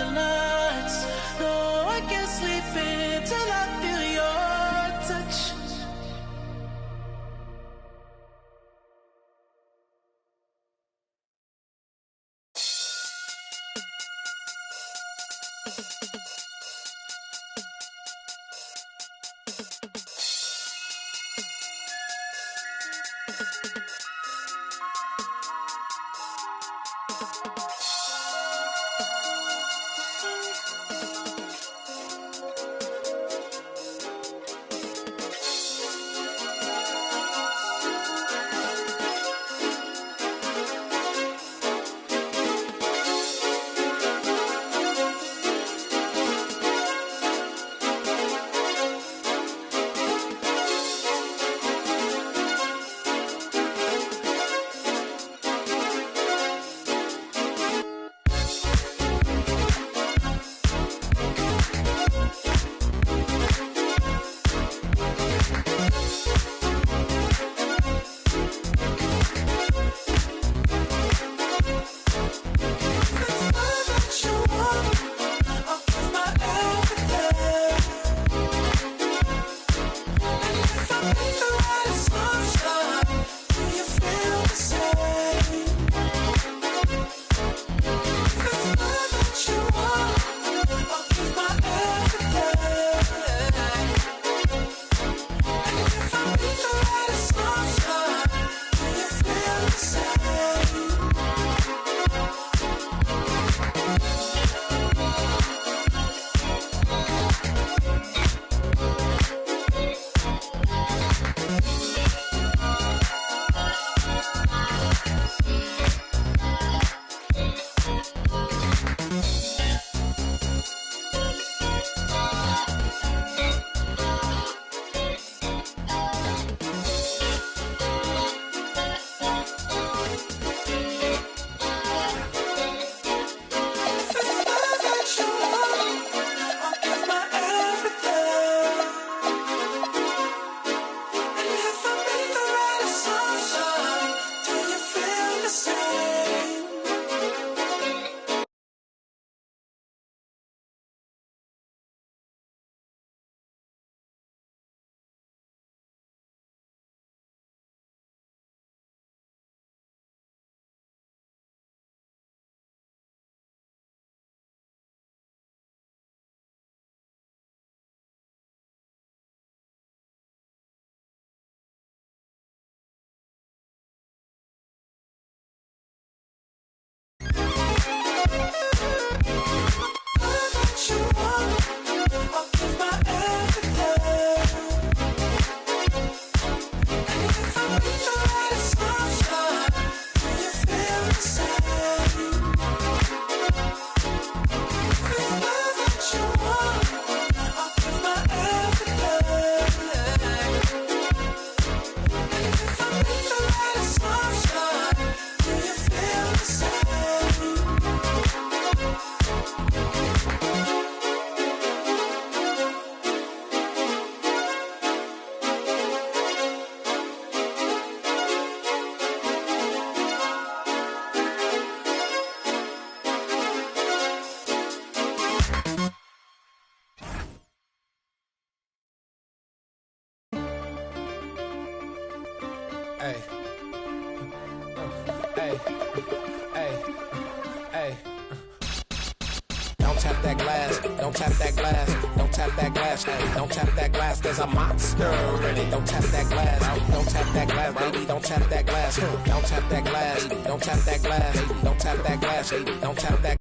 the nights. No, I can't sleep until I feel your touch. Hey, hey, hey, hey. Don't tap that glass, don't tap that glass, don't tap that glass, hey, don't tap that glass, there's a monster in it. Don't tap that glass, don't tap that glass, baby, don't tap that glass, don't tap that glass, don't tap that glass, don't tap that glass, don't tap that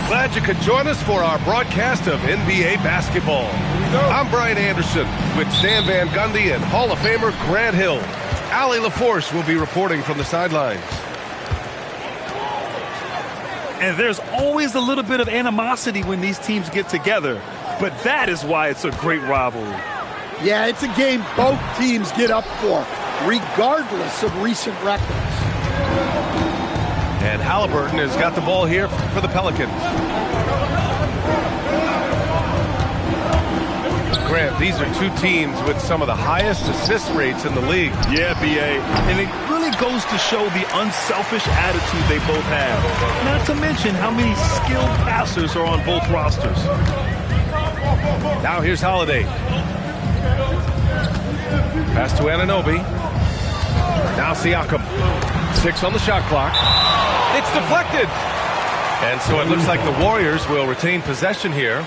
Glad you could join us for our broadcast of NBA basketball. I'm Brian Anderson with Stan Van Gundy and Hall of Famer Grant Hill. Allie LaForce will be reporting from the sidelines. And there's always a little bit of animosity when these teams get together, but that is why it's a great rivalry. Yeah, it's a game both teams get up for, regardless of recent records. And Halliburton has got the ball here for the Pelicans. Grant, these are two teams with some of the highest assist rates in the league. Yeah, B.A. And it really goes to show the unselfish attitude they both have. Not to mention how many skilled passers are on both rosters. Now here's Holiday. Pass to Anunoby. Now Siakam. 6 on the shot clock. It's deflected. And so it looks like the Warriors will retain possession here.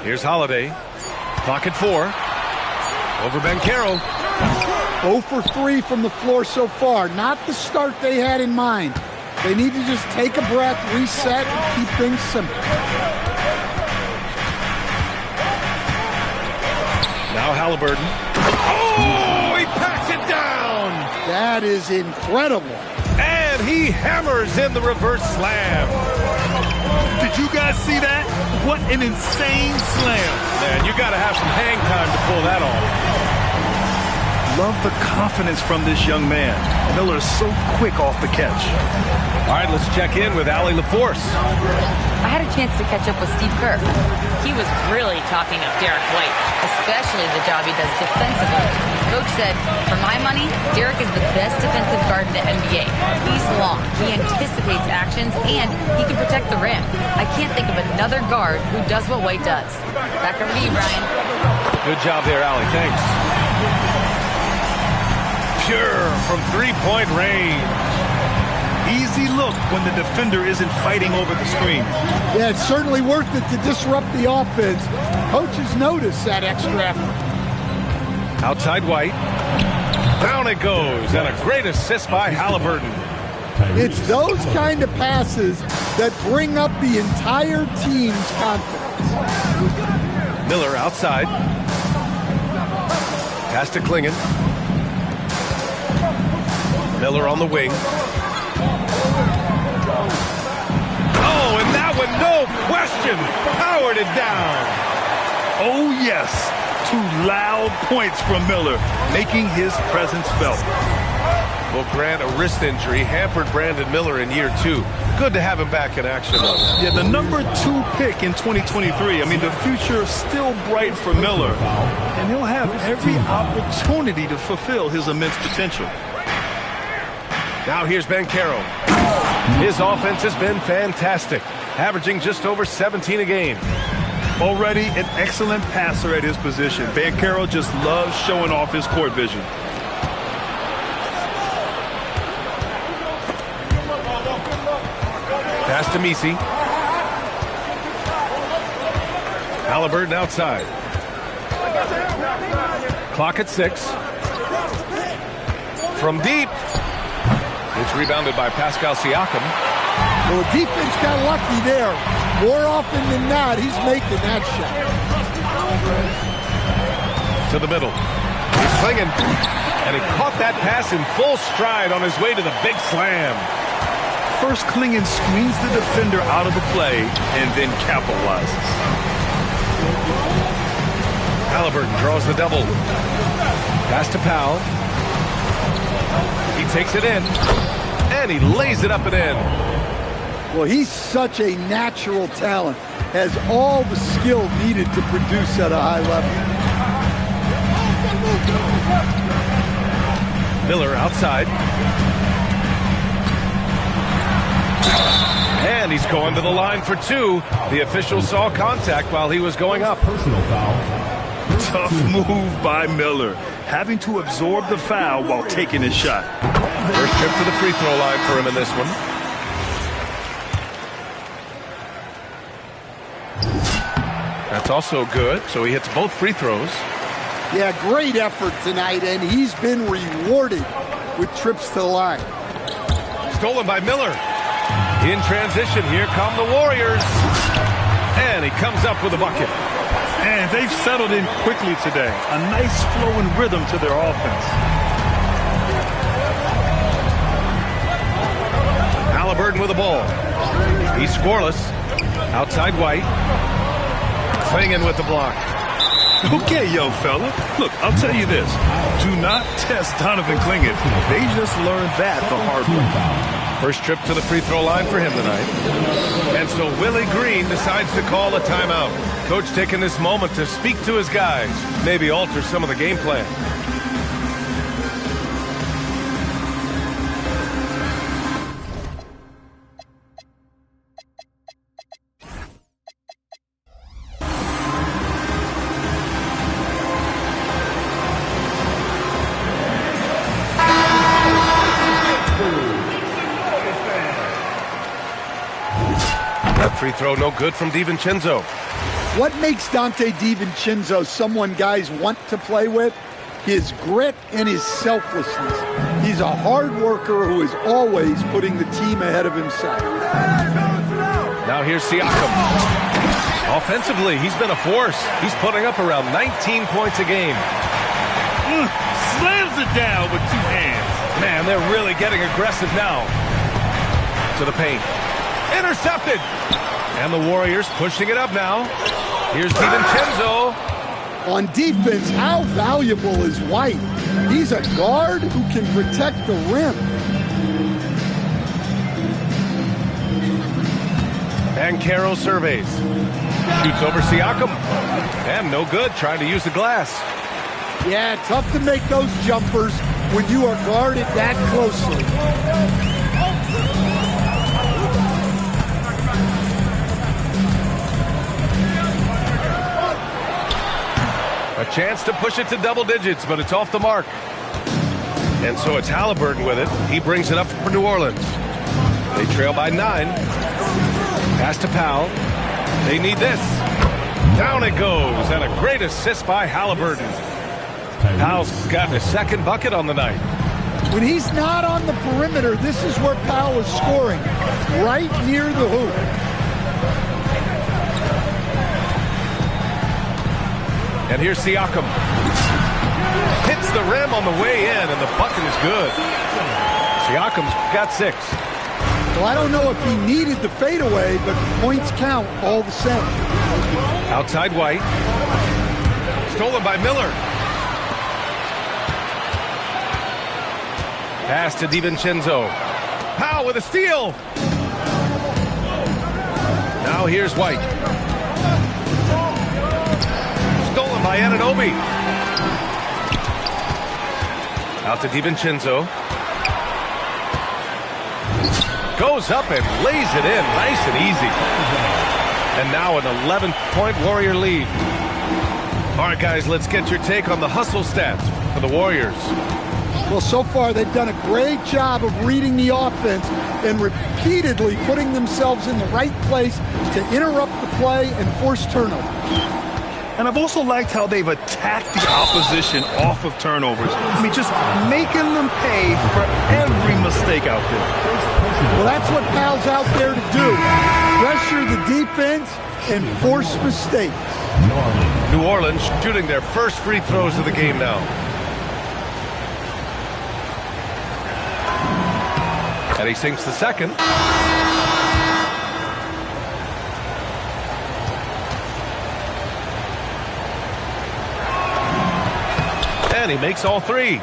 Here's Holiday. Clock at 4. Over Banchero. 0 for 3 from the floor so far. Not the start they had in mind. They need to just take a breath, reset, and keep things simple. Now Halliburton. Oh, he packs it down. That is incredible. And he hammers in the reverse slam. Did you guys see that? What an insane slam. Man, you got to have some hang time to pull that off. Love the confidence from this young man. Miller is so quick off the catch. All right, let's check in with Allie LaForce. I had a chance to catch up with Steve Kerr. He was really talking up Derek White, especially the job he does defensively. Coach said, for my money, Derek is the best defensive guard in the NBA. He's long, he anticipates actions, and he can protect the rim. I can't think of another guard who does what White does. Back over to you, Brian. Good job there, Allie. Thanks. Pure from three-point range. Easy look when the defender isn't fighting over the screen. Yeah, it's certainly worth it to disrupt the offense. Coaches notice that extra effort. Outside White. Down it goes, and a great assist by Halliburton. It's those kind of passes that bring up the entire team's confidence. Miller outside. Pass to Klingon. Miller on the wing. Oh, and that one, no question, powered it down. Oh, yes. 2 loud points from Miller, making his presence felt. Well, Grant, a wrist injury hampered Brandon Miller in year 2. Good to have him back in action. Yeah, the number 2 pick in 2023. I mean, the future is still bright for Miller, and he'll have every opportunity to fulfill his immense potential. Now here's Banchero. His offense has been fantastic, averaging just over 17 a game. Already an excellent passer at his position. Banchero just loves showing off his court vision. Pass to Misi. Halliburton outside. Clock at 6. From deep. It's rebounded by Pascal Siakam. Well, the defense got lucky there. More often than not, he's making that shot. To the middle. He's clinging. And he caught that pass in full stride on his way to the big slam. First, Klingon screens the defender out of the play and then capitalizes. Halliburton draws the double. Pass to Powell. He takes it in. And he lays it up and in. Well, he's such a natural talent. Has all the skill needed to produce at a high level. Miller outside. And he's going to the line for 2. The official saw contact while he was going up. Personal foul. Tough move by Miller, having to absorb the foul while taking his shot. First trip to the free throw line for him in this one. That's also good, so he hits both free throws. Yeah, great effort tonight, and he's been rewarded with trips to the line. Stolen by Miller. In transition, here come the Warriors. And he comes up with a bucket. And they've settled in quickly today. A nice flowing rhythm to their offense. Halliburton with the ball. He's scoreless. Outside White. Clinging with the block. Okay, young fella. Look, I'll tell you this. Do not test Donovan Clingan. They just learned that the hard way. First trip to the free throw line for him tonight. And so Willie Green decides to call a timeout. Coach taking this moment to speak to his guys. Maybe alter some of the game plan. That free throw no good from DiVincenzo. What makes Dante DiVincenzo someone guys want to play with? His grit and his selflessness. He's a hard worker who is always putting the team ahead of himself. Now here's Siakam. Offensively, he's been a force. He's putting up around 19 points a game. Slams it down with two hands. Man, they're really getting aggressive now. To the paint. Intercepted. And the Warriors pushing it up now. Here's DiVincenzo. On defense, how valuable is White? He's a guard who can protect the rim. And Caro surveys. Shoots over Siakam. And no good, trying to use the glass. Yeah, tough to make those jumpers when you are guarded that closely. A chance to push it to double digits, but it's off the mark. And so it's Halliburton with it. He brings it up for New Orleans. They trail by 9. Pass to Powell. They need this. Down it goes, and a great assist by Halliburton. Powell's gotten his second bucket on the night. When he's not on the perimeter, this is where Powell is scoring, right near the hoop. And here's Siakam. Hits the rim on the way in, and the bucket is good. Siakam's got 6. Well, I don't know if he needed the fadeaway, but the points count all the same. Outside White. Stolen by Miller. Pass to DiVincenzo. Powell with a steal. Now here's White. Stolen by Anunoby. Out to DiVincenzo. Goes up and lays it in nice and easy. And now an 11-point Warrior lead. All right, guys, let's get your take on the hustle stats for the Warriors. Well, so far they've done a great job of reading the offense and repeatedly putting themselves in the right place to interrupt the play and force turnovers. And I've also liked how they've attacked the opposition off of turnovers. I mean, just making them pay for every mistake out there. Well, that's what Powell's out there to do. Pressure the defense and force mistakes. New Orleans shooting their first free throws of the game now. And he sinks the second. And he makes all 3.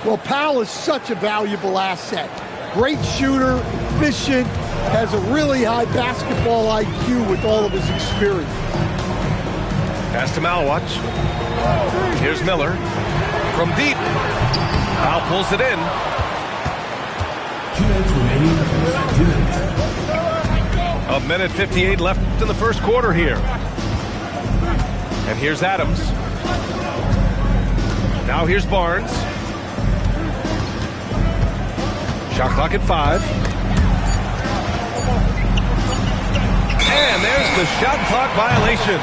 Well, Powell is such a valuable asset. Great shooter, efficient, has a really high basketball IQ with all of his experience. Pass to Malwatch. Here's Miller. From deep. Powell pulls it in. 2 minutes remaining. 2 minutes. 1:58 left in the first quarter here. And here's Adams. Now here's Barnes. Shot clock at 5. And there's the shot clock violation.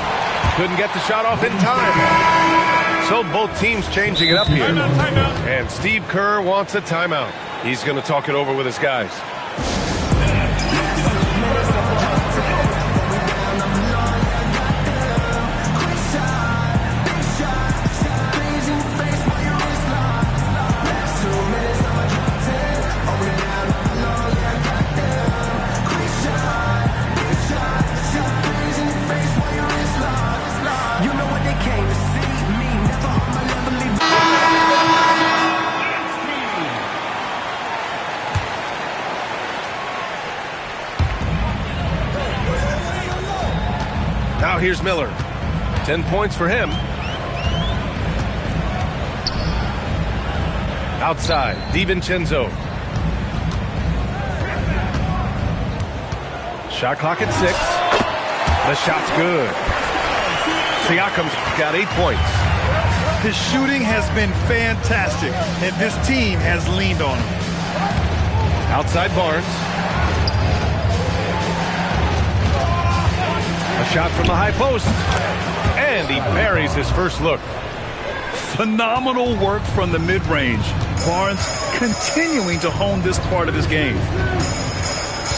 Couldn't get the shot off in time. So both teams changing it up here. And Steve Kerr wants a timeout. He's going to talk it over with his guys. Now here's Miller. 10 points for him. Outside, DiVincenzo. Shot clock at 6. The shot's good. Siakam's got 8 points. His shooting has been fantastic, and this team has leaned on him. Outside Barnes. A shot from the high post. And he buries his first look. Phenomenal work from the mid-range. Barnes continuing to hone this part of his game.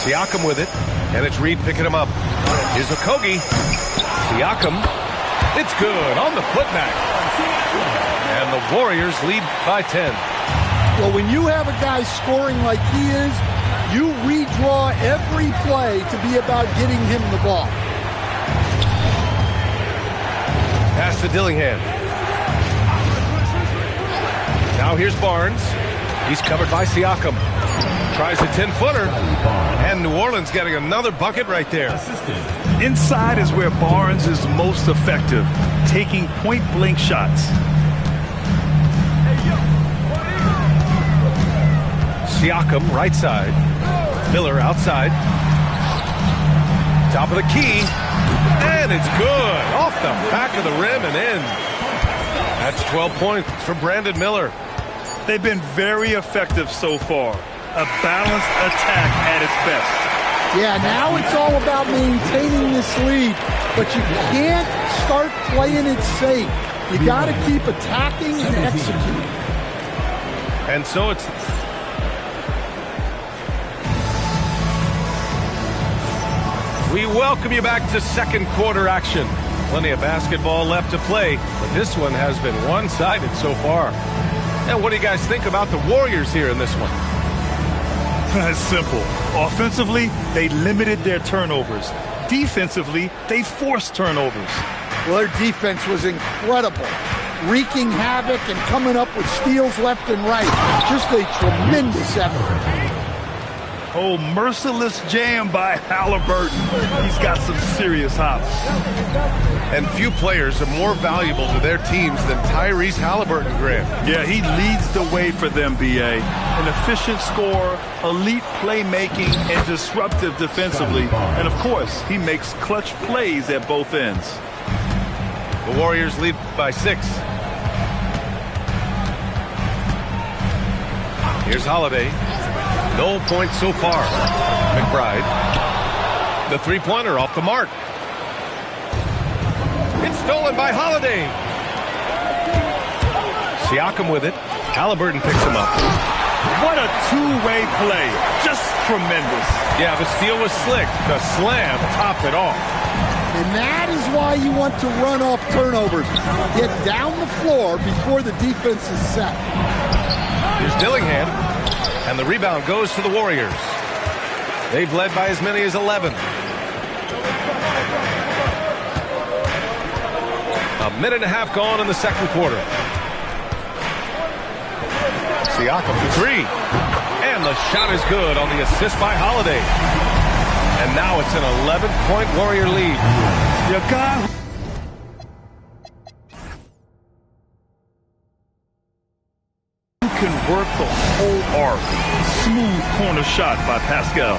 Siakam with it. And it's Reed picking him up. Here's Okogie. Siakam. It's good on the putback. And the Warriors lead by 10. Well, when you have a guy scoring like he is, you redraw every play to be about getting him the ball. Pass to Dillingham. Now here's Barnes. He's covered by Siakam. Tries a 10-footer. And New Orleans getting another bucket right there. Inside is where Barnes is most effective, taking point-blank shots. Siakam, right side. Miller outside. Top of the key. And it's good. Off the back of the rim and in. That's 12 points for Brandon Miller. They've been very effective so far. A balanced attack at its best. Yeah, now it's all about maintaining this lead, but you can't start playing it safe. You got to keep attacking and executing. And so it's... We welcome you back to second quarter action. Plenty of basketball left to play, but this one has been one-sided so far. And what do you guys think about the Warriors here in this one? It's simple. Offensively, they limited their turnovers. Defensively, they forced turnovers. Well, their defense was incredible, wreaking havoc and coming up with steals left and right. Just a tremendous effort. Oh, merciless jam by Halliburton. He's got some serious hops. And few players are more valuable to their teams than Tyrese Halliburton, Grant. Yeah, he leads the way for them, B.A. An efficient scorer, elite playmaking, and disruptive defensively. And, of course, he makes clutch plays at both ends. The Warriors lead by 6. Here's Holiday. No points so far. McBride. The three-pointer off the mark. It's stolen by Holiday. Siakam with it. Halliburton picks him up. What a two-way play. Just tremendous. Yeah, the steal was slick. The slam topped it off. And that is why you want to run off turnovers. Get down the floor before the defense is set. Here's Dillingham. And the rebound goes to the Warriors. They've led by as many as 11. A minute and a half gone in the second quarter. Siakam for 3. And the shot is good on the assist by Holiday. And now it's an 11-point Warrior lead. Your guy can work the whole arc. Smooth corner shot by Pascal.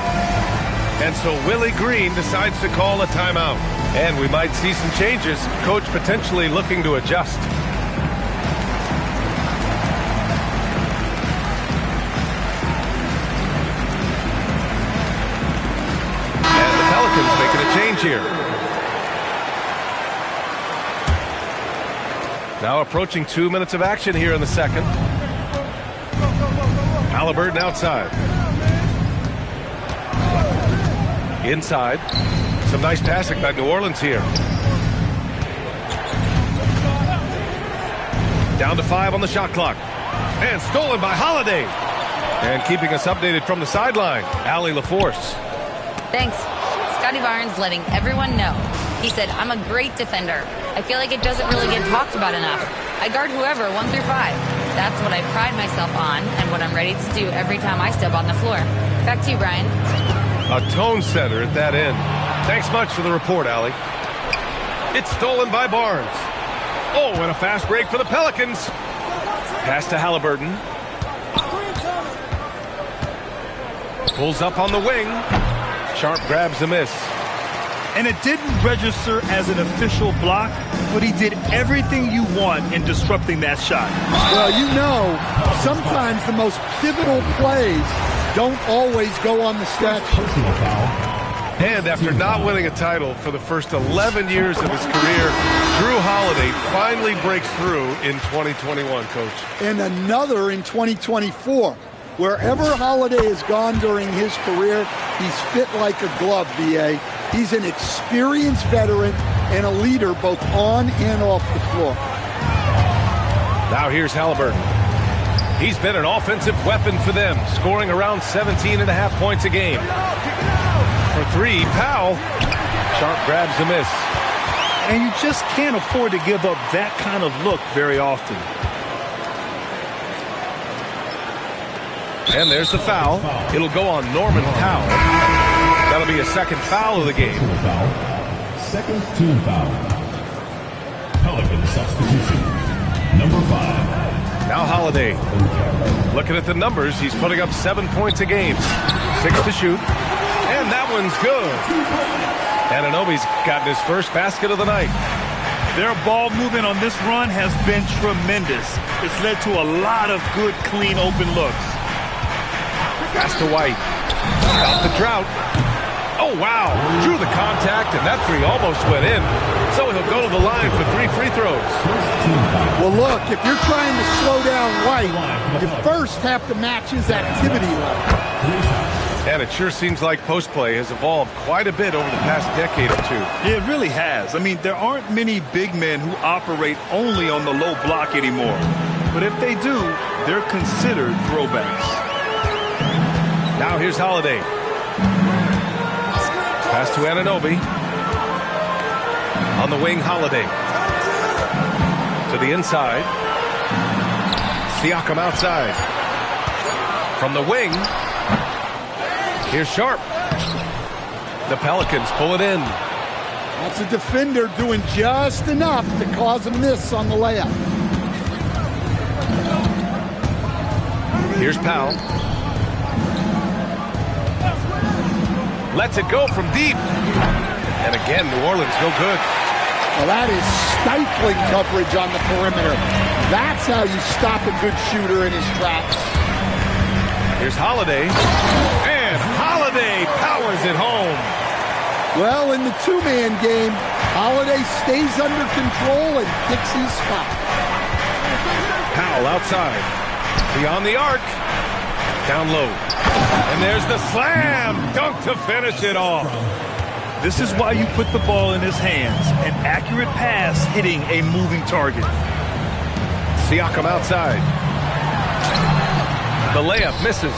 And so Willie Green decides to call a timeout. And we might see some changes. Coach potentially looking to adjust. And the Pelicans making a change here. Now approaching 2 minutes of action here in the second. Halliburton outside. Inside. Some nice passing by New Orleans here. Down to 5 on the shot clock. And stolen by Holiday. And keeping us updated from the sideline, Allie LaForce. Thanks. Scotty Barnes letting everyone know. He said, I'm a great defender. I feel like it doesn't really get talked about enough. I guard whoever, 1 through 5. That's what I pride myself on and what I'm ready to do every time I step on the floor. Back to you, Brian. A tone setter at that end. Thanks much for the report, Allie. It's stolen by Barnes. Oh, and a fast break for the Pelicans. Pass to Halliburton. Pulls up on the wing. Sharp grabs the miss. And it didn't register as an official block, but he did everything you want in disrupting that shot. Well, you know, sometimes the most pivotal plays don't always go on the stat sheet. And after not winning a title for the first 11 years of his career, Drew Holiday finally breaks through in 2021, Coach. And another in 2024. Wherever Holiday has gone during his career, he's fit like a glove, B.A. He's an experienced veteran and a leader both on and off the floor. Now here's Halliburton. He's been an offensive weapon for them, scoring around 17.5 points a game. For 3, Powell. Sharp grabs the miss. And you just can't afford to give up that kind of look very often. And there's the foul. It'll go on Norman Powell. That'll be a second foul of the game. Second team foul. Pelican substitution. Number 5. Now Holiday. Looking at the numbers, he's putting up 7 points a game. 6 to shoot. And that one's good. Anunoby's gotten his first basket of the night. Their ball movement on this run has been tremendous. It's led to a lot of good, clean, open looks. Pass to White. Stop the drought. Oh, wow. Drew the contact, and that 3 almost went in. So he'll go to the line for 3 free throws. Well, look, if you're trying to slow down White, you first have to match his activity level. And it sure seems like post play has evolved quite a bit over the past decade or 2. Yeah, it really has. I mean, there aren't many big men who operate only on the low block anymore. But if they do, they're considered throwbacks. Now here's Holiday. Pass to Anunoby. On the wing, Holiday. To the inside. Siakam outside. From the wing. Here's Sharp. The Pelicans pull it in. That's a defender doing just enough to cause a miss on the layup. Here's Powell. Lets it go from deep. And again, New Orleans no good. Well, that is stifling coverage on the perimeter. That's how you stop a good shooter in his tracks. Here's Holiday. And Holiday powers it home. Well, in the two-man game, Holiday stays under control and picks his spot. Powell outside. Beyond the arc. Down low. And there's the slam dunk to finish it off. This is why you put the ball in his hands. An accurate pass hitting a moving target. Siakam outside. The layup misses.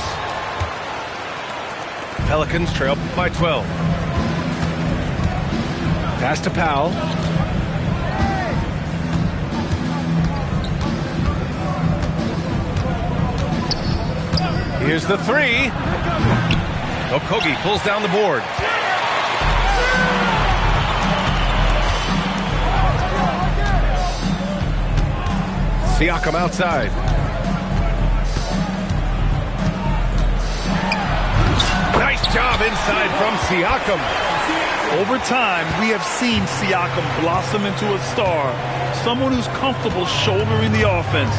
Pelicans trail by 12. Pass to Powell. Here's the 3. Okogie pulls down the board. Siakam outside. Nice job inside from Siakam. Over time, we have seen Siakam blossom into a star, someone who's comfortable shouldering the offense.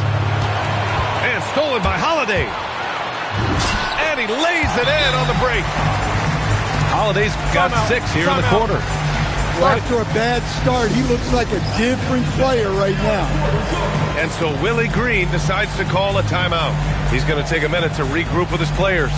And stolen by Holiday. And he lays it in on the break. Holiday's got 6 here in the quarter. After a bad start, he looks like a different player right now. And so Willie Green decides to call a timeout. He's going to take a minute to regroup with his players.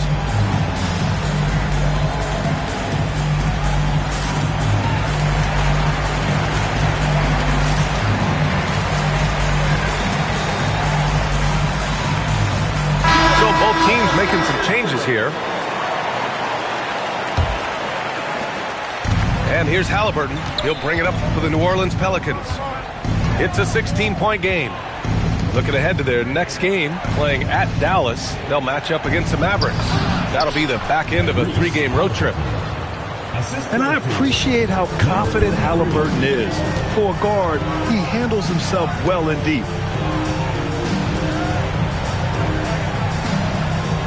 So both teams making some changes here. And here's Halliburton. He'll bring it up for the New Orleans Pelicans. It's a 16-point game. Looking ahead to their next game, playing at Dallas. They'll match up against the Mavericks. That'll be the back end of a 3-game road trip. And I appreciate how confident Halliburton is. For a guard, he handles himself well and deep.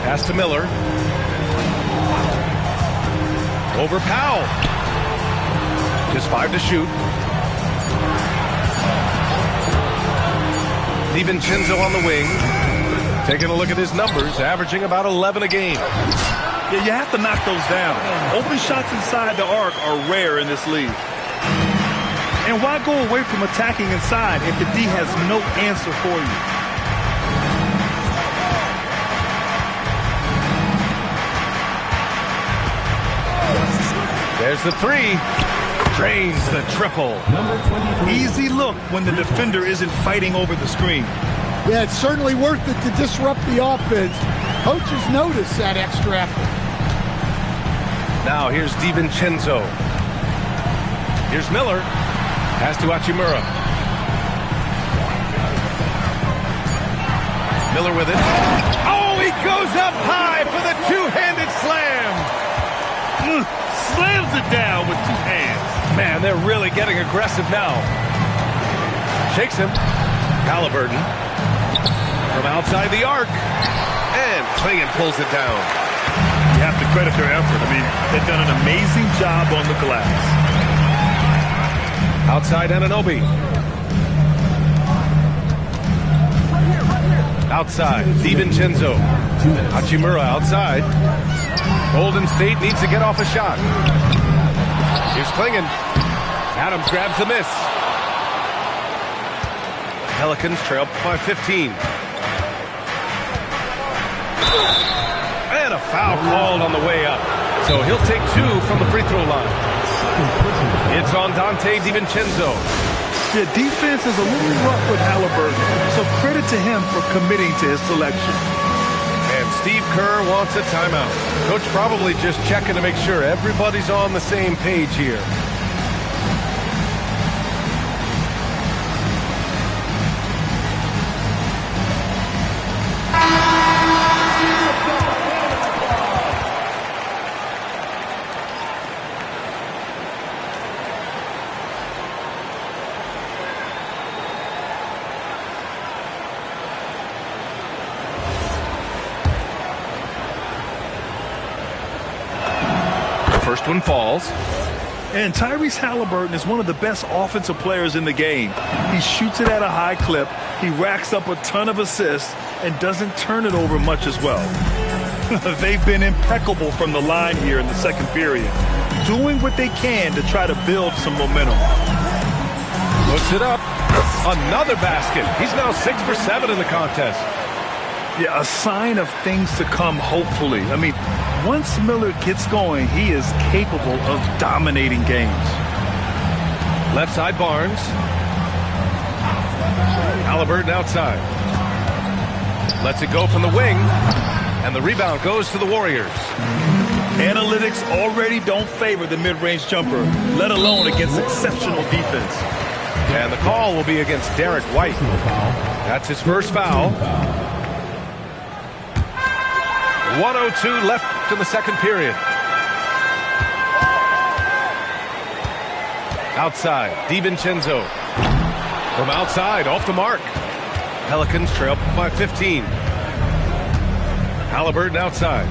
Pass to Miller. Over Powell. Just 5 to shoot. DiVincenzo on the wing. Taking a look at his numbers, averaging about 11 a game. Yeah, you have to knock those down. Open shots inside the arc are rare in this league. And why go away from attacking inside if the D has no answer for you? There's the 3. Drains the triple. Easy look when the defender isn't fighting over the screen. Yeah, it's certainly worth it to disrupt the offense. Coaches notice that extra effort. Now here's DiVincenzo. Here's Miller. Pass to Hachimura. Miller with it. Oh, he goes up high for the two-handed slam. Slams it down with 2 hands. Man, they're really getting aggressive now. Shakes him. Halliburton. From outside the arc. And Clingan pulls it down. You have to credit their effort. I mean, they've done an amazing job on the glass. Outside Anunoby. Outside, DiVincenzo. Hachimura outside. Golden State needs to get off a shot. Here's Clingan. Adams grabs the miss. Pelicans trail by 15. And a foul called on the way up. So he'll take 2 from the free throw line. It's on Dante DiVincenzo. The defense is a little rough with Halliburton, so credit to him for committing to his selection. And Steve Kerr wants a timeout. Coach probably just checking to make sure everybody's on the same page here. First one falls. And Tyrese Halliburton is one of the best offensive players in the game. He shoots it at a high clip, he racks up a ton of assists, and doesn't turn it over much as well. They've been impeccable from the line here in the second period, doing what they can to try to build some momentum. Puts it up. Another basket. He's now 6 for 7 in the contest. Yeah, a sign of things to come, hopefully. I mean, once Miller gets going, he is capable of dominating games. Left side, Barnes. Halliburton outside. Lets it go from the wing. And the rebound goes to the Warriors. Analytics already don't favor the mid-range jumper, let alone against exceptional defense. And the call will be against Derek White. That's his first foul. 1:02 left in the second period. Outside, DiVincenzo. From outside, off the mark. Pelicans trail by 15. Halliburton outside.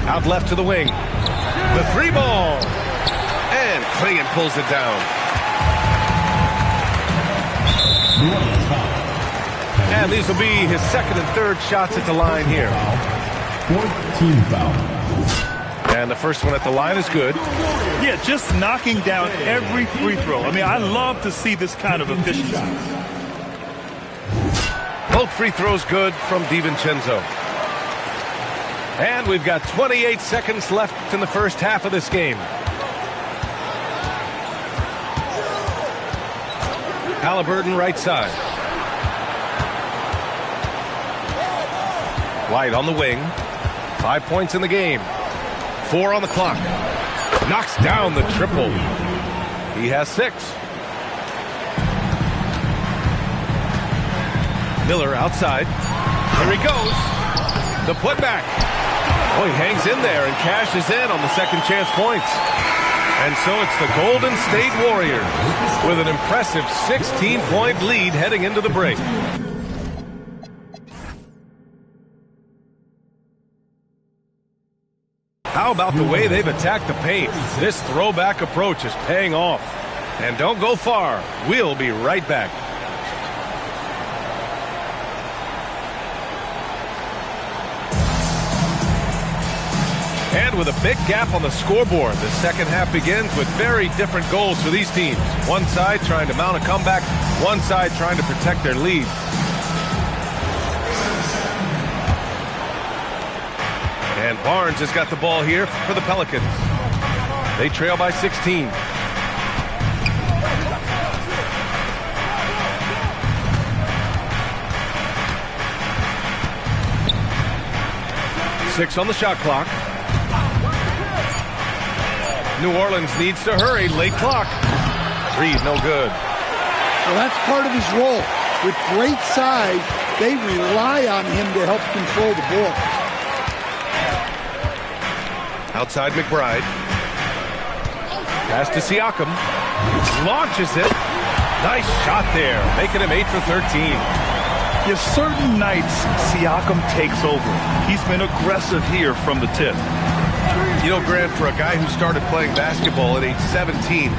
Out left to the wing. The 3-ball. And Clingan pulls it down. And these will be his second and third shots at the line here. Fourth team foul. And the first one at the line is good. Yeah, just knocking down every free throw. I mean, I love to see this kind of efficiency. Both free throws good from DiVincenzo. And we've got 28 seconds left in the first half of this game. Halliburton right side. White on the wing. 5 points in the game. 4 on the clock. Knocks down the triple. He has 6. Miller outside. Here he goes. The putback. Oh, he hangs in there and cashes in on the second chance points. And so it's the Golden State Warriors with an impressive 16-point lead heading into the break. How about the way they've attacked the paint? This throwback approach is paying off. And don't go far. We'll be right back. And with a big gap on the scoreboard, the second half begins with very different goals for these teams. One side trying to mount a comeback, one side trying to protect their lead. And Barnes has got the ball here for the Pelicans. They trail by 16. Six on the shot clock. New Orleans needs to hurry. Late clock. Reed, no good. Well, that's part of his role. With great size, they rely on him to help control the ball. Outside McBride. Pass to Siakam. Launches it. Nice shot there. Making him 8 for 13. Yeah, certain nights, Siakam takes over. He's been aggressive here from the tip. You know, Grant, for a guy who started playing basketball at age 17,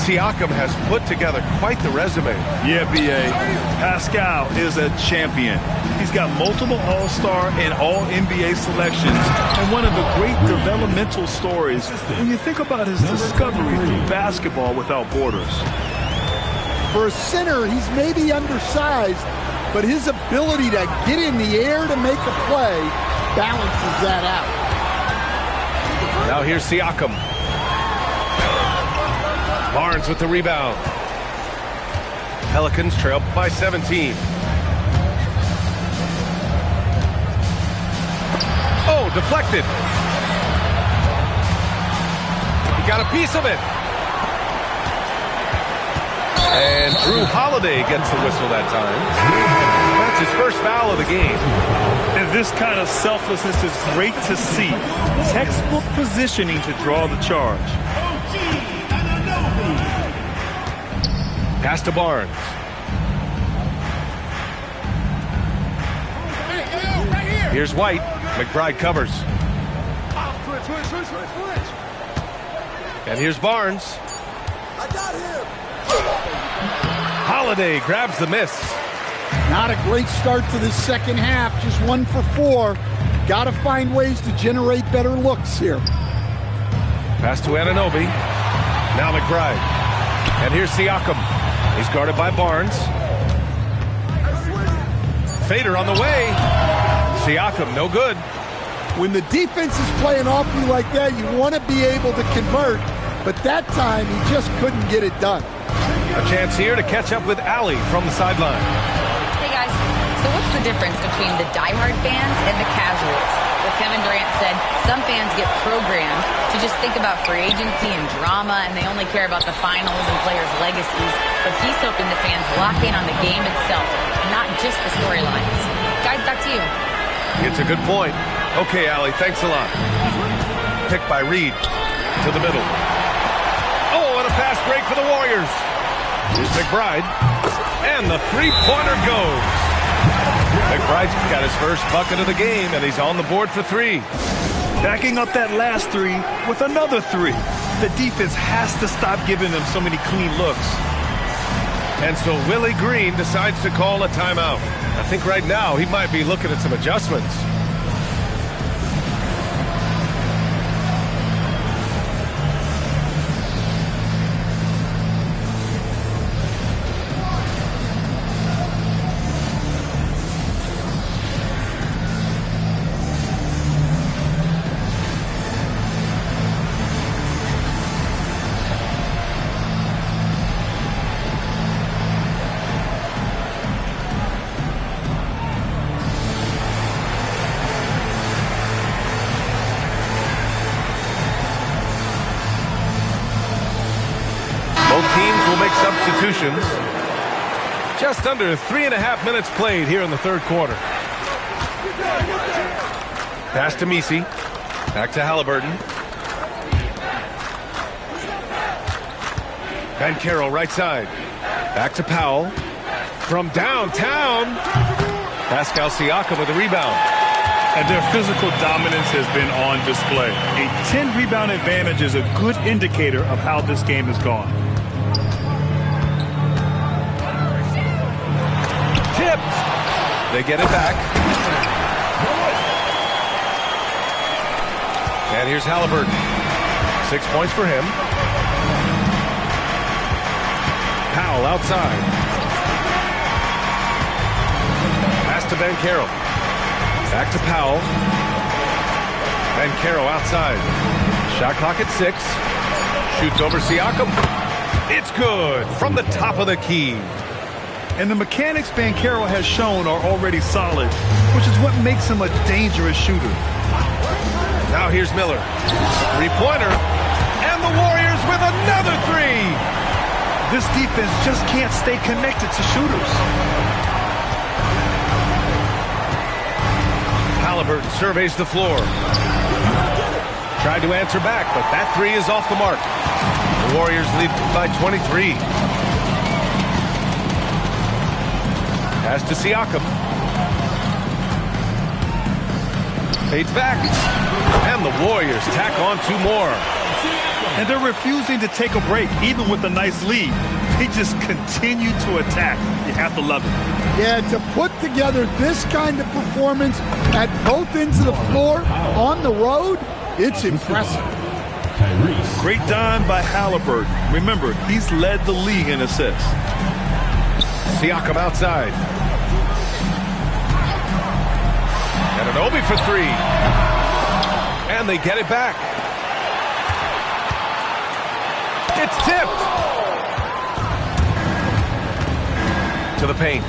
Siakam has put together quite the resume. Yeah, B.A. Pascal is a champion. He's got multiple All-Star and All-NBA selections, and one of the great developmental stories when you think about his discovery through basketball without borders. For a center, he's maybe undersized, but his ability to get in the air to make a play balances that out. Now here's Siakam. Barnes with the rebound. Pelicans trail by 17. Oh, deflected. He got a piece of it. And Drew Holiday gets the whistle that time. That's his first foul of the game. And this kind of selflessness is great to see. Textbook positioning to draw the charge. Pass to Barnes. Here's White. McBride covers. And here's Barnes. I got him. Holiday grabs the miss. Not a great start to the second half. Just 1 for 4. Got to find ways to generate better looks here. Pass to Anunoby. Now McBride. And here's Siakam. He's guarded by Barnes. Fader on the way. Siakam, no good. When the defense is playing off you like that, you want to be able to convert. But that time, he just couldn't get it done. A chance here to catch up with Allie from the sideline. Hey guys, so what's the difference between the diehard fans and the casuals? Well, Kevin Durant said some fans get programmed to just think about free agency and drama, and they only care about the finals and players' legacies. But he's hoping the fans lock in on the game itself, not just the storylines. Guys, back to you. It's a good point. Okay, Allie, thanks a lot. Picked by Reed to the middle. Oh, and a fast break for the Warriors. Here's McBride. And the three-pointer goes. McBride's got his first bucket of the game, and he's on the board for 3. Backing up that last 3 with another 3. The defense has to stop giving them so many clean looks. And so Willie Green decides to call a timeout. I think right now he might be looking at some adjustments. substitutions. Just under 3.5 minutes played here in the third quarter. Pass to Misi. Back to Halliburton. Banchero right side. Back to Powell. From downtown. Pascal Siakam with the rebound. And their physical dominance has been on display. A 10-rebound advantage is a good indicator of how this game has gone. Tipped. They get it back. And here's Halliburton. 6 points for him. Powell outside. Pass to Banchero. Back to Powell. Banchero outside. Shot clock at 6. Shoots over Siakam. It's good from the top of the key. And the mechanics Banchero has shown are already solid, which is what makes him a dangerous shooter. Now here's Miller. Three-pointer. And the Warriors with another three. This defense just can't stay connected to shooters. Halliburton surveys the floor. Tried to answer back, but that three is off the mark. The Warriors lead by 23. Pass to Siakam. Fades back. And the Warriors tack on 2 more. And they're refusing to take a break, even with a nice lead. They just continue to attack. You have to love it. Yeah, to put together this kind of performance at both ends of the floor on the road, it's impressive. Great dime by Halliburton. Remember, he's led the league in assists. Siakam outside. And an Obi for 3. And they get it back. It's tipped. To the paint.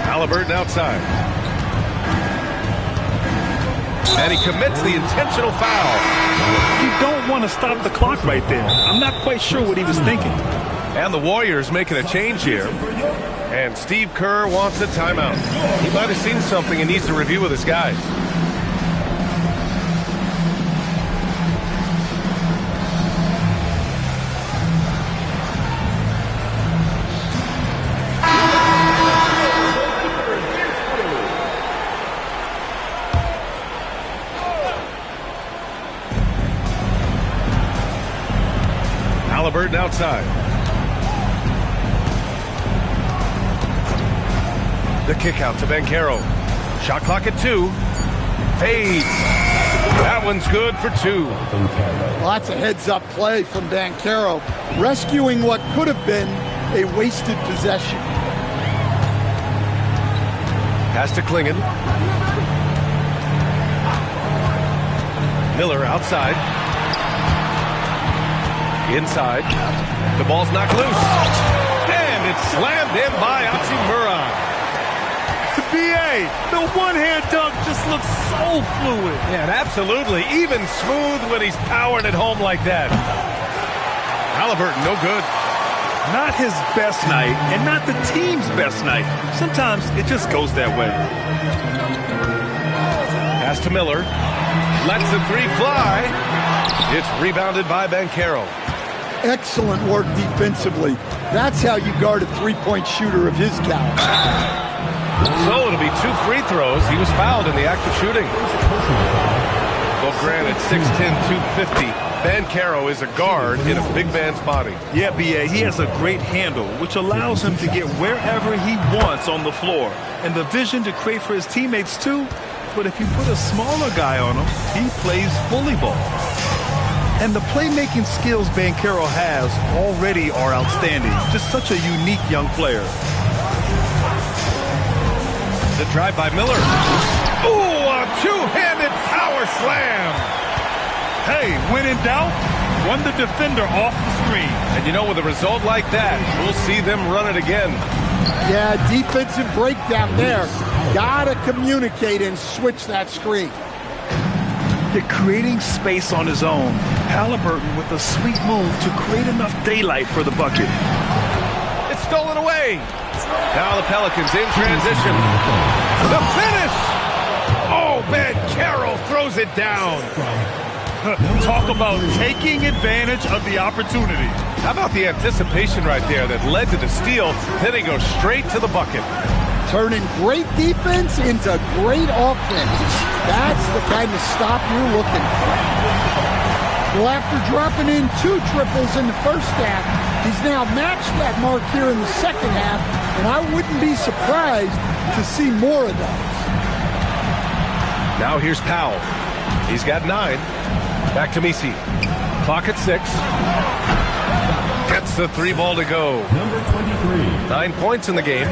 Halliburton outside. And he commits the intentional foul. You don't want to stop the clock right there. I'm not quite sure what he was thinking. And the Warriors making a change here. And Steve Kerr wants a timeout. He might have seen something and needs to review with his guys. Halliburton outside. The kick out to Banchero. Shot clock at 2. Fades. That one's good for 2. Lots of heads-up play from Banchero, rescuing what could have been a wasted possession. Pass to Klingon. Miller outside. Inside. The ball's knocked loose. And it's slammed in by Hachimura. The BA, the one-hand dunk just looks so fluid. Yeah, and absolutely. Even smooth when he's powering it home like that. Halliburton, no good. Not his best night, and not the team's best night. Sometimes it just goes that way. Pass to Miller. Lets the 3 fly. It's rebounded by Banchero. Excellent work defensively. That's how you guard a three-point shooter of his caliber. So it'll be 2 free throws. He was fouled in the act of shooting. Well, granted, 6'10", 250. Banchero is a guard in a big man's body. Yeah, B.A., he has a great handle, which allows him to get wherever he wants on the floor. And the vision to create for his teammates, too. But if you put a smaller guy on him, he plays bully ball. And the playmaking skills Banchero has already are outstanding. Just such a unique young player. The drive by Miller. Ooh, a 2-handed power slam. Hey, when in doubt, run the defender off the screen. And you know, with a result like that, we'll see them run it again. Yeah, defensive breakdown there. Gotta communicate and switch that screen. They're creating space on his own. Halliburton with a sweet move to create enough daylight for the bucket. It's stolen away. Now the Pelicans in transition. The finish! Oh, Ben Carroll throws it down. Talk about taking advantage of the opportunity. How about the anticipation right there that led to the steal? Then he goes straight to the bucket. Turning great defense into great offense. That's the kind of stop you're looking for. Well, after dropping in 2 triples in the first half, he's now matched that mark here in the second half, and I wouldn't be surprised to see more of those. Now here's Powell. He's got 9. Back to Misi. Clock at 6. Gets the 3 ball to go. Number 23. 9 points in the game.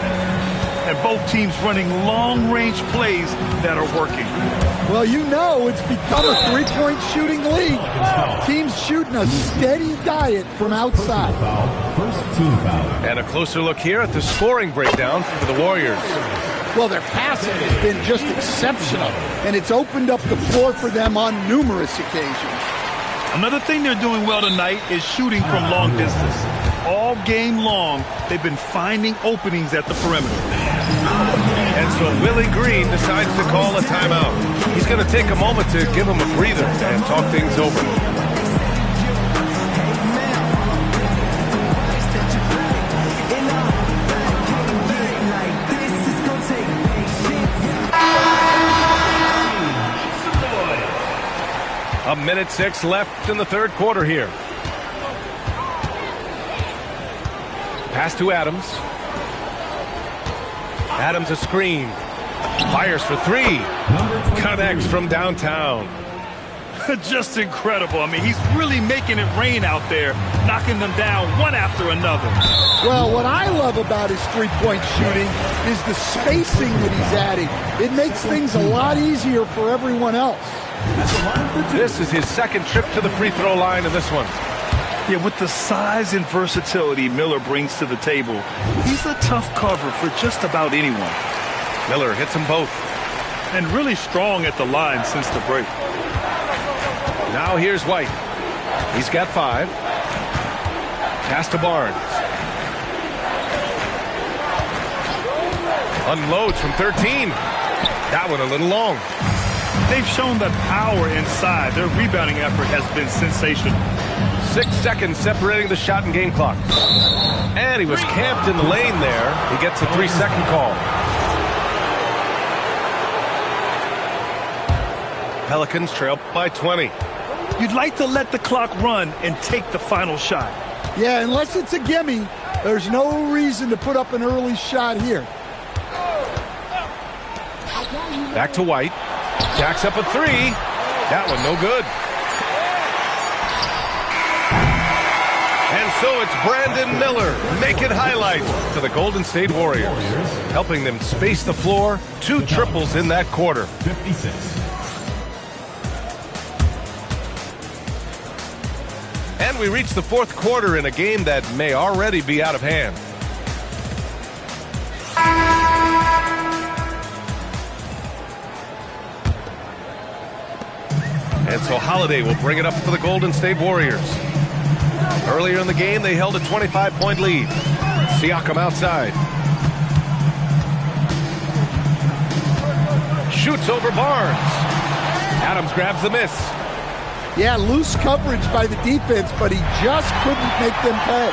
And both teams running long-range plays that are working. Well, you know it's become a 3-point shooting league. Teams shooting a steady diet from outside. First team foul. And a closer look here at the scoring breakdown for the Warriors. Well, their passing has been just exceptional, and it's opened up the floor for them on numerous occasions. Another thing they're doing well tonight is shooting from long distance. All game long, they've been finding openings at the perimeter. And so Willie Green decides to call a timeout. He's going to take a moment to give him a breather and talk things over. A minute 6 left in the third quarter here. Pass to Adams. Adams a screen. Fires for 3. Connects from downtown. Just incredible. I mean, he's really making it rain out there, knocking them down one after another. Well, what I love about his three-point shooting is the spacing that he's adding. It makes things a lot easier for everyone else. This is his second trip to the free throw line in this one. Yeah, with the size and versatility Miller brings to the table, he's a tough cover for just about anyone. Miller hits them both. And really strong at the line since the break. Now here's White. He's got 5. Pass to Barnes. Unloads from 13. That one a little long. They've shown the power inside. Their rebounding effort has been sensational. 6 seconds separating the shot and game clock. And he was camped in the lane there. He gets a 3-second call. Pelicans trail by 20. You'd like to let the clock run and take the final shot. Yeah, unless it's a gimme, there's no reason to put up an early shot here. Back to White. Jacks up a 3. That one no good. And so it's Brandon Miller making highlights for the Golden State Warriors, helping them space the floor. 2 triples in that quarter. 56. And we reach the fourth quarter in a game that may already be out of hand. And so Holiday will bring it up for the Golden State Warriors. Earlier in the game, they held a 25-point lead. Siakam outside. Shoots over Barnes. Adams grabs the miss. Yeah, loose coverage by the defense, but he just couldn't make them pay.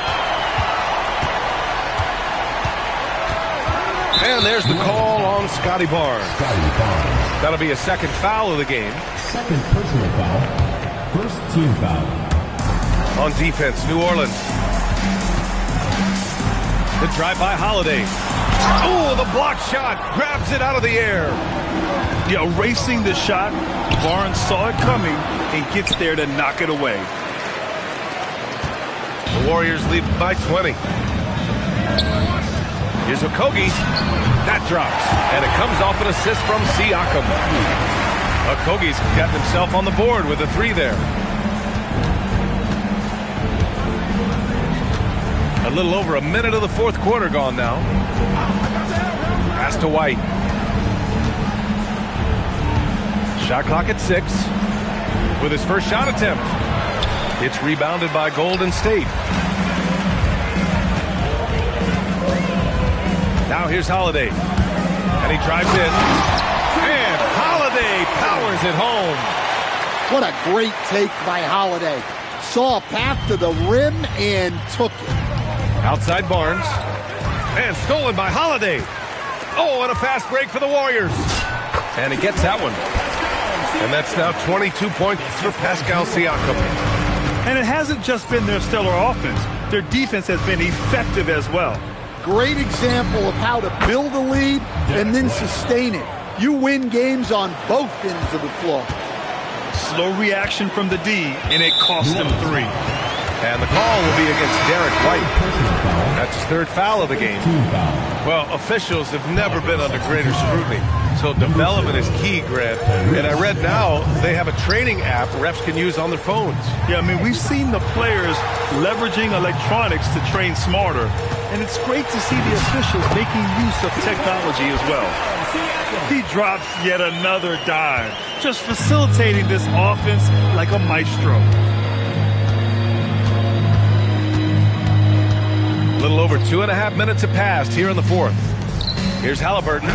And there's the call on Scotty Barnes. That'll be a second foul of the game. Second personal foul. First team foul. On defense, New Orleans. The drive by Holiday. Oh, the block shot. Grabs it out of the air. Yeah, erasing the shot. Barnes saw it coming and gets there to knock it away. The Warriors lead by 20. Here's Okogie. That drops. And it comes off an assist from Siakam. Okogie's got himself on the board with a 3 there. A little over a minute of the fourth quarter gone now. Pass to White. Shot clock at 6. with his first shot attempt. It's rebounded by Golden State. Now here's Holiday. And he drives in. And Holiday powers it home. What a great take by Holiday. Saw a path to the rim and took it. Outside Barnes. And stolen by Holiday. Oh, and a fast break for the Warriors. And he gets that one. And that's now 22 points for Pascal Siakam. And it hasn't just been their stellar offense. Their defense has been effective as well. Great example of how to build a lead and then sustain it. You win games on both ends of the floor. Slow reaction from the D, and it cost them 3. And the call will be against Derek White. That's his 3rd foul of the game. Well, officials have never been under greater scrutiny. So development is key, Grant. And I read now they have a training app refs can use on their phones. Yeah, I mean, we've seen the players leveraging electronics to train smarter. And it's great to see the officials making use of technology as well. He drops yet another dive, just facilitating this offense like a maestro. A little over 2.5 minutes have passed here in the 4th. Here's Halliburton.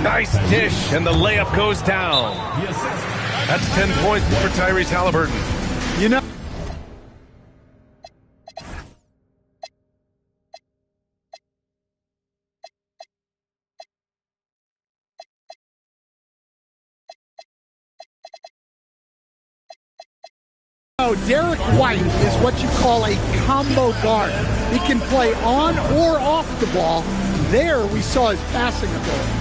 Nice dish, and the layup goes down. That's 10 points for Tyrese Halliburton. You know, Derek White is what you call a combo guard. He can play on or off the ball. There we saw his passing ability.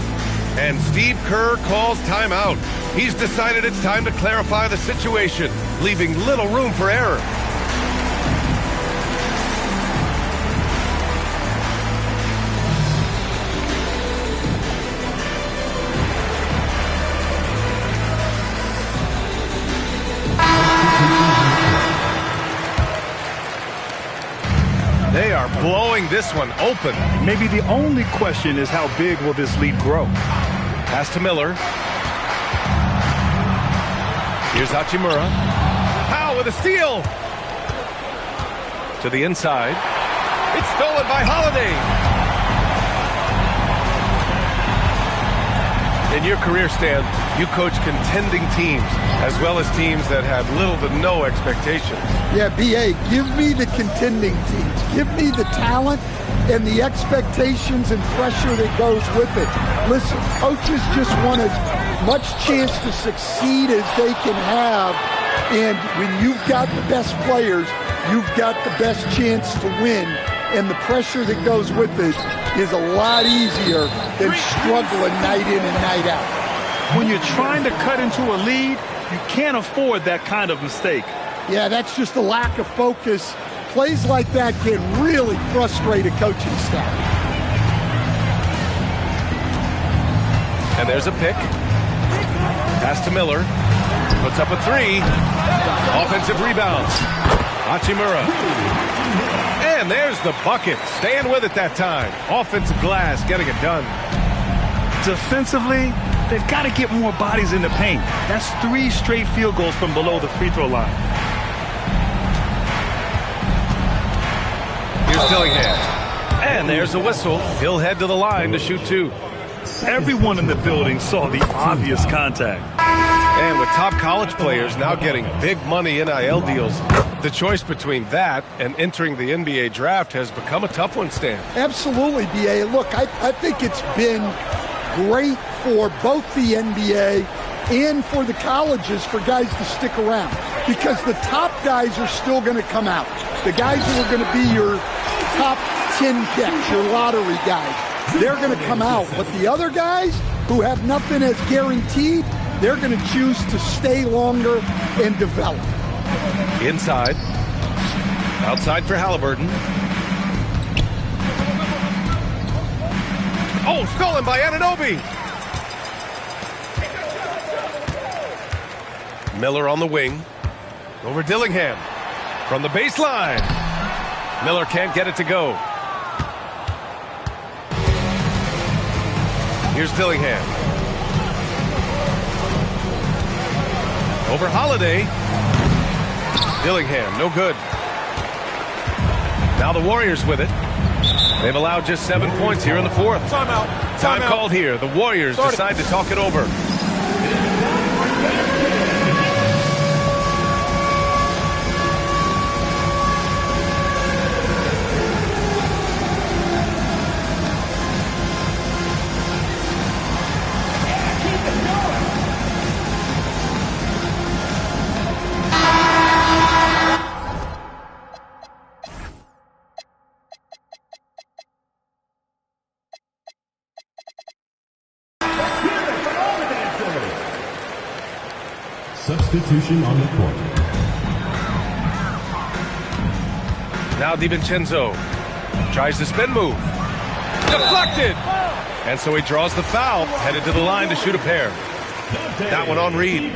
And Steve Kerr calls timeout. He's decided it's time to clarify the situation, leaving little room for error. They are blowing this one open. Maybe the only question is how big will this lead grow? Pass to Miller. Here's Hachimura. Powell with a steal. To the inside. It's stolen by Holiday. In your career, Stan, you coach contending teams, as well as teams that have little to no expectations. Yeah, B.A., give me the contending teams. Give me the talent and the expectations and pressure that goes with it. Listen, coaches just want as much chance to succeed as they can have. And when you've got the best players, you've got the best chance to win. And the pressure that goes with it is a lot easier than struggling night in and night out. When you're trying to cut into a lead, you can't afford that kind of mistake. Yeah, that's just a lack of focus. Plays like that can really frustrate a coaching staff. And there's a pick. Pass to Miller. Puts up a 3. Offensive rebound. Hachimura. And there's the bucket. Staying with it that time. Offensive glass, getting it done. Defensively, they've got to get more bodies in the paint. That's 3 straight field goals from below the free throw line. Here's Dillingham. And there's a whistle. He'll head to the line to shoot 2. Everyone in the building saw the obvious contact. And with top college players now getting big money NIL deals, the choice between that and entering the NBA draft has become a tough one, Stan. Absolutely, B.A. Look, I think it's been great for both the NBA and for the colleges for guys to stick around because the top guys are still going to come out. The guys who are going to be your top 10 picks, your lottery guys, they're going to come out. But the other guys who have nothing as guaranteed, they're going to choose to stay longer and develop. Inside. Outside for Halliburton. Oh, stolen by Anunoby. Miller on the wing. Over Dillingham. From the baseline. Miller can't get it to go. Here's Dillingham. Over Holiday. Dillingham, no good. Now the Warriors with it. They've allowed just 7 points here in the fourth. Timeout. Time called here. The Warriors decide to talk it over. Substitution on the court. Now DiVincenzo tries the spin move. Deflected! And so he draws the foul, headed to the line to shoot a pair. That one on Reed.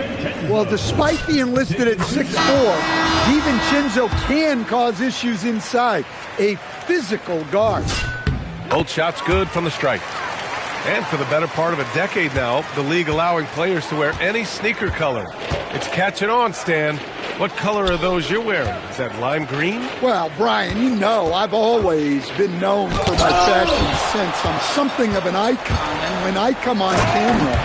Well, despite being listed at 6'4", DiVincenzo can cause issues inside. A physical guard. Both shots good from the stripe. And for the better part of a decade now, the league allowing players to wear any sneaker color. It's catching on, Stan. What color are those you're wearing? Is that lime green? Well, Brian, you know I've always been known for my fashion sense. I'm something of an icon, and when I come on camera,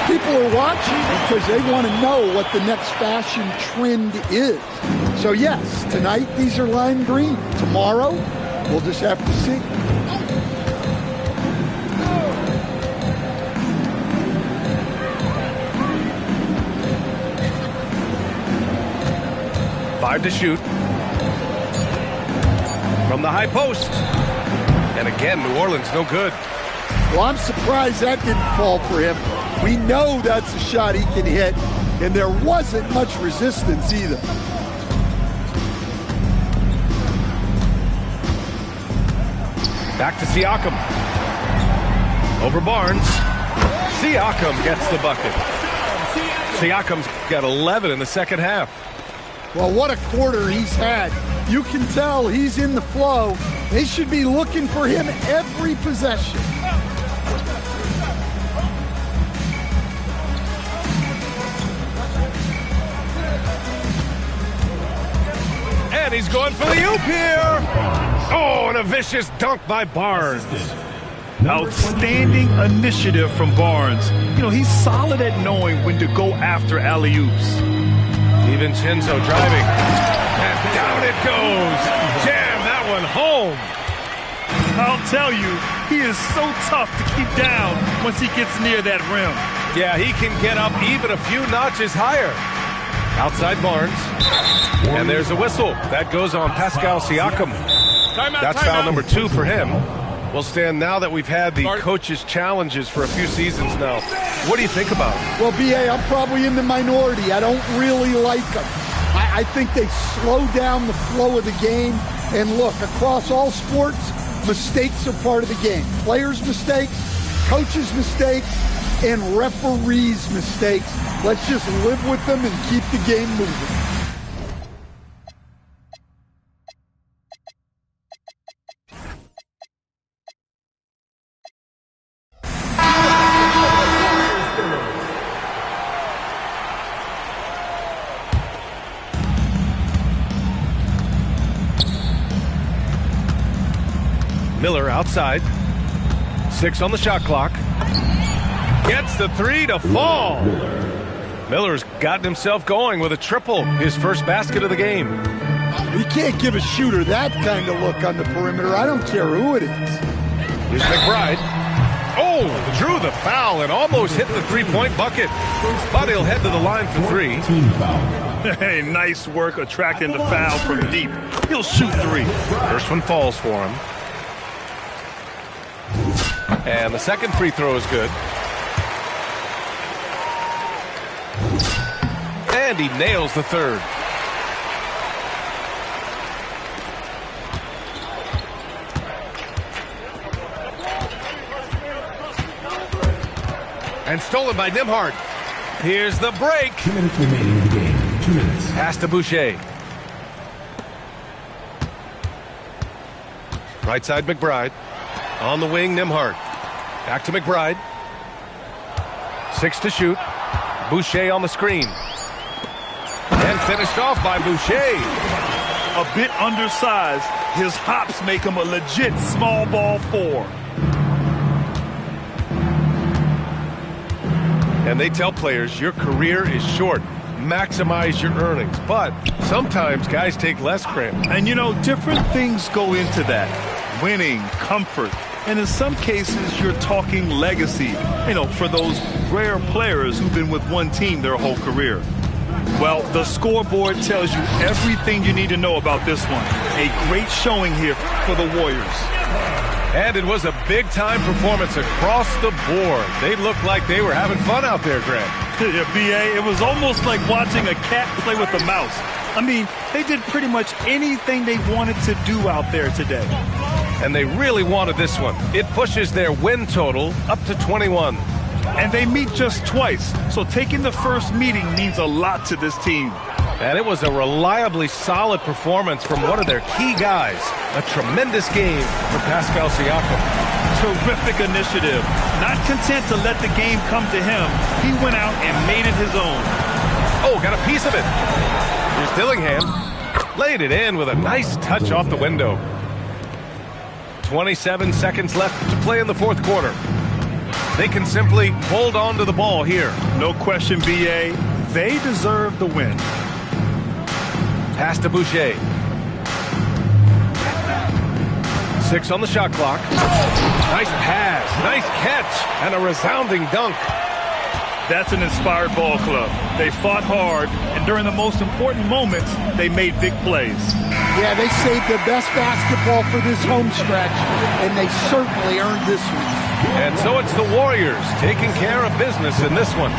people are watching because they want to know what the next fashion trend is. So yes, tonight these are lime green. Tomorrow, we'll just have to see. Five to shoot. From the high post. And again, New Orleans no good. Well, I'm surprised that didn't fall for him. We know that's a shot he can hit, and there wasn't much resistance either. Back to Siakam. Over Barnes. Siakam gets the bucket. Siakam's got 11 in the second half. Well, what a quarter he's had. You can tell he's in the flow. They should be looking for him every possession. And he's going for the oop here. Oh, and a vicious dunk by Barnes. Outstanding initiative from Barnes. You know, he's solid at knowing when to go after alley-oops. DiVincenzo driving. And down it goes. Jam that one home. I'll tell you, he is so tough to keep down once he gets near that rim. Yeah, he can get up even a few notches higher. Outside Barnes. And there's a whistle. That goes on Pascal Siakam. That's foul number 2 for him. Well, Stan, now that we've had the coaches' challenges for a few seasons now, what do you think about it? Well, B.A., I'm probably in the minority. I don't really like them. I think they slow down the flow of the game. And look, across all sports, mistakes are part of the game. Players' mistakes, coaches' mistakes, and referees' mistakes. Let's just live with them and keep the game moving. Miller outside. 6 on the shot clock. Gets the 3 to fall. Miller's gotten himself going with a triple, his first basket of the game. You can't give a shooter that kind of look on the perimeter. I don't care who it is. Here's McBride. Oh, drew the foul and almost hit the three-point bucket. But he'll head to the line for 3. Team foul. Hey, nice work attracting the foul from deep. He'll shoot 3. First one falls for him. And the second free throw is good. And he nails the third. And stolen by Nembhard. Here's the break. 2 minutes remaining in the game. 2 minutes. Pass to Boucher. Right side McBride. On the wing, Nembhard. Back to McBride. 6 to shoot. Boucher on the screen. finished off by Boucher. A bit undersized, his hops make him a legit small ball 4. And they tell players your career is short. Maximize your earnings. But sometimes guys take less cramp. And you know, different things go into that. Winning, comfort, and in some cases you're talking legacy, you know, for those rare players who've been with one team their whole career. Well, the scoreboard tells you everything you need to know about this one. A great showing here for the Warriors. And it was a big-time performance across the board. They looked like they were having fun out there, Greg. Yeah, B.A., it was almost like watching a cat play with a mouse. I mean, they did pretty much anything they wanted to do out there today. And they really wanted this one. It pushes their win total up to 21. And they meet just twice, so taking the first meeting means a lot to this team. And it was a reliably solid performance from one of their key guys. A tremendous game for Pascal Siakam. Terrific initiative. Not content to let the game come to him, he went out and made it his own. Oh, got a piece of it. Here's Dillingham. Laid it in with a nice touch off the window. 27 seconds left to play in the fourth quarter. They can simply hold on to the ball here. No question, B.A. They deserve the win. Pass to Boucher. 6 on the shot clock. Nice pass, nice catch, and a resounding dunk. That's an inspired ball club. They fought hard, and during the most important moments, they made big plays. Yeah, they saved their best basketball for this home stretch, and they certainly earned this one. And so it's the Warriors taking care of business in this one.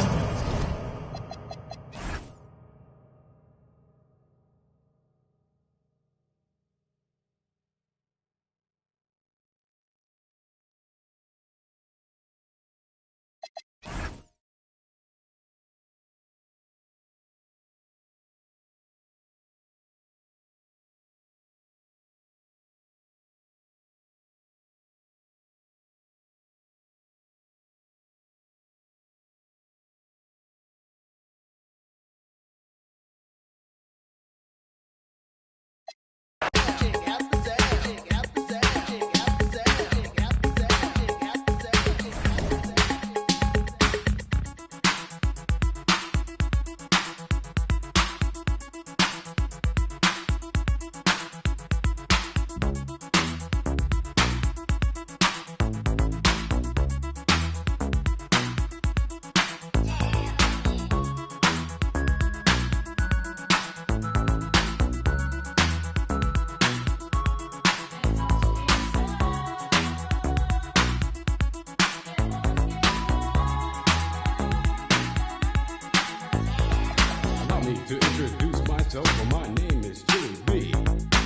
To introduce myself, well, my name is Jimmy B,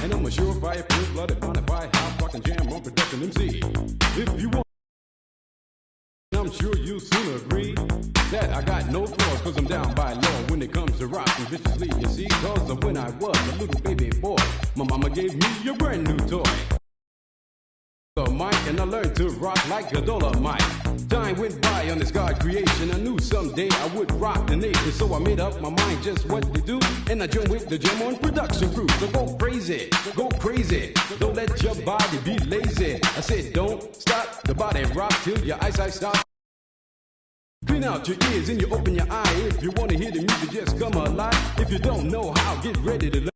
and I'm a surefire, full-blooded, bonafide, hot rockin' jam on production MC. If you want, I'm sure you'll soon agree that I got no flaws, cause I'm down by law when it comes to rockin' viciously, you see, cause of when I was a little baby boy, my mama gave me a brand new toy. The mic, and I learned to rock like a Dolomite. Time went by on this God creation. I knew someday I would rock the nation, so I made up my mind just what to do, and I joined with the Jam on production crew. So go crazy, don't let your body be lazy. I said don't stop the body rock till your eyesight stops. Clean out your ears and you open your eye. If you want to hear the music just come alive. If you don't know how, get ready to learn.